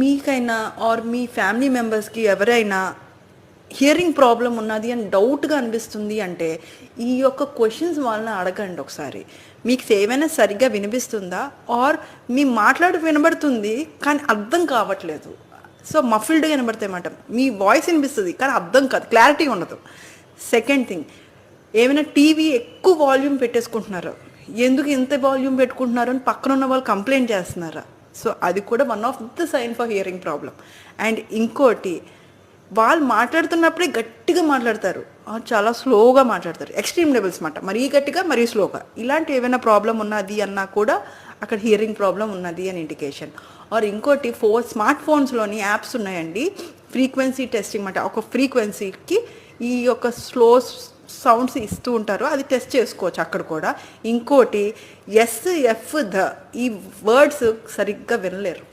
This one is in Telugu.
మీకైనా ఆర్ మీ ఫ్యామిలీ మెంబర్స్కి ఎవరైనా హియరింగ్ ప్రాబ్లం ఉన్నది అని డౌట్గా అనిపిస్తుంది అంటే ఈ యొక్క క్వశ్చన్స్ వాళ్ళని అడగండి ఒకసారి. మీకు ఏమైనా సరిగ్గా వినిపిస్తుందా, ఆర్ మీ మాట్లాడు వినబడుతుంది కానీ అర్థం కావట్లేదు. సో మఫిల్డ్గా వినబడతాయి అన్నమాట. మీ వాయిస్ వినిపిస్తుంది కానీ అర్థం కాదు, క్లారిటీ ఉండదు. సెకండ్ థింగ్, ఏమైనా టీవీ ఎక్కువ వాల్యూమ్ పెట్టేసుకుంటున్నారు, ఎందుకు ఇంత వాల్యూమ్ పెట్టుకుంటున్నారు అని పక్కన ఉన్న వాళ్ళు కంప్లైంట్ చేస్తున్నారా? సో అది కూడా one of the sign for hearing problem. And ఇంకోటి, వాళ్ళు మాట్లాడుతున్నప్పుడే గట్టిగా మాట్లాడతారు, చాలా స్లోగా మాట్లాడతారు, ఎక్స్ట్రీమ్ లెవెల్స్ మాట, మరీ గట్టిగా మరీ స్లోగా. ఇలాంటి ఏమైనా ప్రాబ్లం ఉన్నది అన్నా కూడా అక్కడ హియరింగ్ ప్రాబ్లం ఉన్నది అని ఇండికేషన్. ఆర్ ఇంకోటి, స్మార్ట్ ఫోన్స్లోని యాప్స్ ఉన్నాయండి, ఫ్రీక్వెన్సీ టెస్టింగ్ మాట. ఒక ఫ్రీక్వెన్సీకి ఈ యొక్క స్లో సౌండ్స్ ఇస్తూ ఉంటారు, అది టెస్ట్ చేసుకోవచ్చు అక్కడ కూడా. ఇంకోటి, ఎస్ ఎఫ్ ద ఈ వర్డ్స్ సరిగ్గా వినలేరు.